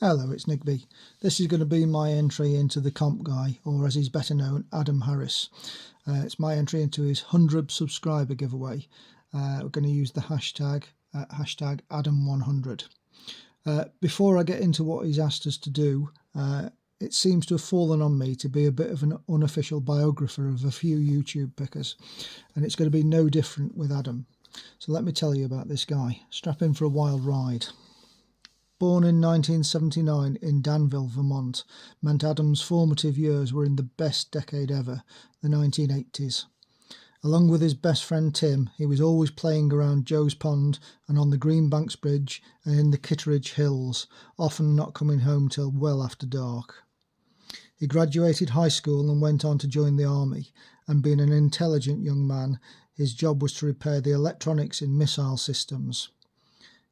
Hello, it's Nick B. This is going to be my entry into the comp guy, or as he's better known, Adam Harris. It's my entry into his 100 subscriber giveaway. We're going to use the hashtag Adam100. Before I get into what he's asked us to do, it seems to have fallen on me to be a bit of an unofficial biographer of a few YouTube pickers, and it's going to be no different with Adam. So let me tell you about this guy. Strap in for a wild ride. Born in 1979 in Danville, Vermont, meant Adam's formative years were in the best decade ever, the 1980s. Along with his best friend Tim, he was always playing around Joe's Pond and on the Greenbanks Bridge and in the Kittredge Hills, often not coming home till well after dark. He graduated high school and went on to join the army, and being an intelligent young man, his job was to repair the electronics in missile systems.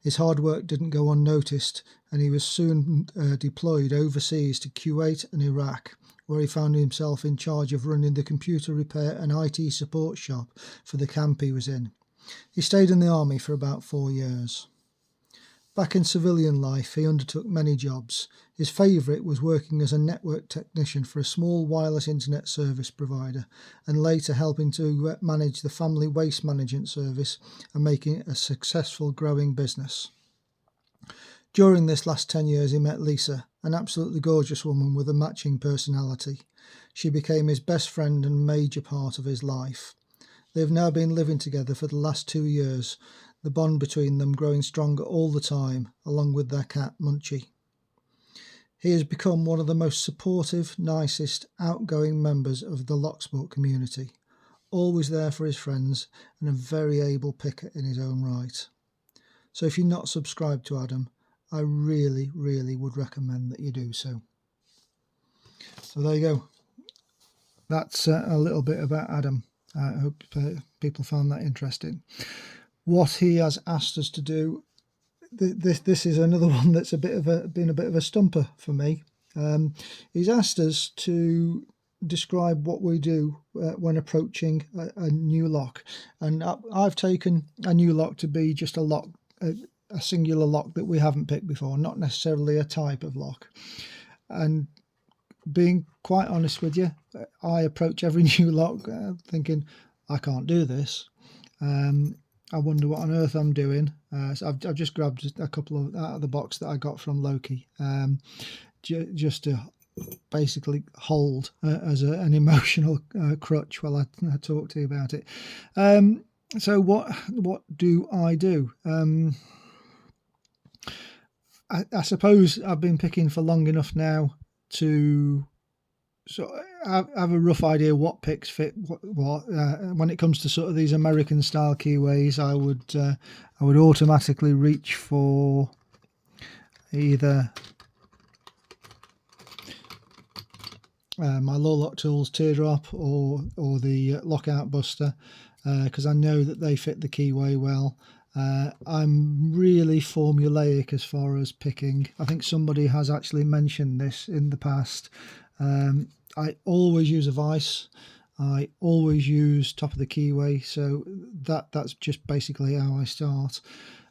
His hard work didn't go unnoticed, and he was soon deployed overseas to Kuwait and Iraq, where he found himself in charge of running the computer repair and IT support shop for the camp he was in. He stayed in the army for about 4 years. Back in civilian life, he undertook many jobs. His favourite was working as a network technician for a small wireless internet service provider, and later helping to manage the family waste management service and making it a successful growing business. During this last 10 years, he met Lisa, an absolutely gorgeous woman with a matching personality. She became his best friend and major part of his life. They have now been living together for the last 2 years, the bond between them growing stronger all the time, along with their cat Munchie. He has become one of the most supportive, nicest, outgoing members of the Locksport community, always there for his friends and a very able picker in his own right. So if you're not subscribed to Adam, I really, really would recommend that you do so. So there you go. That's a little bit about Adam. I hope people found that interesting. What he has asked us to do, this is another one that's been a bit of a stumper for me. He's asked us to describe what we do when approaching a new lock, and I've taken a new lock to be just a lock, a singular lock that we haven't picked before, not necessarily a type of lock. And being quite honest with you, I approach every new lock thinking, I can't do this. I wonder what on earth I'm doing. So I've just grabbed a couple of out of the box that I got from Loki, just to basically hold as an emotional crutch while I talk to you about it. So what do I do? I suppose I've been picking for long enough now to have a rough idea what picks fit what. When it comes to sort of these American style keyways, I would automatically reach for either my Low Lock Tools Teardrop or the Lockout Buster, because I know that they fit the keyway well. I'm really formulaic as far as picking. I think somebody has actually mentioned this in the past. I always use a vise. I always use top of the keyway, so that's just basically how I start.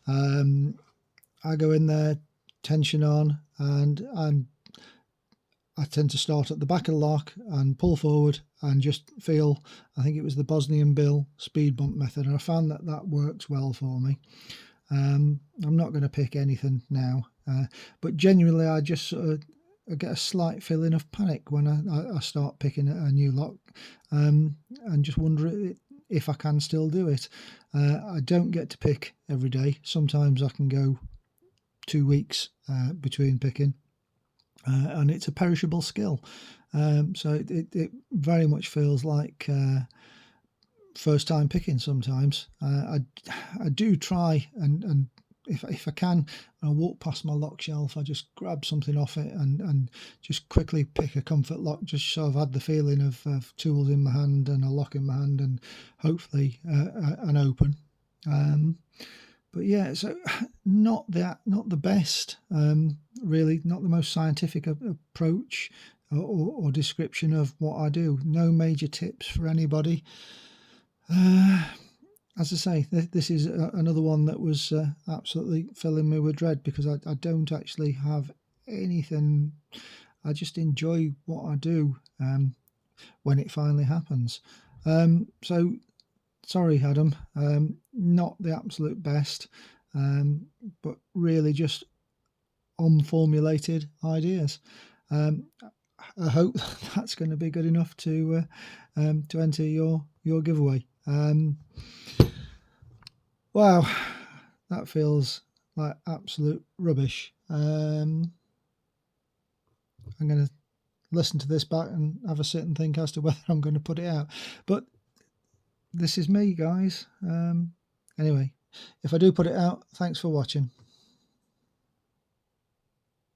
I go in there, tension on, and I tend to start at the back of the lock and pull forward and just feel, I think it was the Bosnian Bill speed bump method, and I found that works well for me. I'm not going to pick anything now, but genuinely I just sort of get a slight feeling of panic when I start picking a new lock, and just wonder if I can still do it. I don't get to pick every day. Sometimes I can go 2 weeks between picking. And it's a perishable skill, so it very much feels like first time picking sometimes. I do try, and if I can, I walk past my lock shelf, I just grab something off it and just quickly pick a comfort lock, just so I've had the feeling of tools in my hand and a lock in my hand and hopefully an open. But yeah, so not the best, really, not the most scientific approach or description of what I do. No major tips for anybody. As I say, this is another one that was absolutely filling me with dread, because I don't actually have anything. I just enjoy what I do when it finally happens. So sorry, Adam, not the absolute best, but really just unformulated ideas. I hope that's going to be good enough to enter your giveaway. Wow, that feels like absolute rubbish. I'm going to listen to this back and have a sit and think as to whether I'm going to put it out. But this is me, guys. Anyway, if I do put it out, thanks for watching.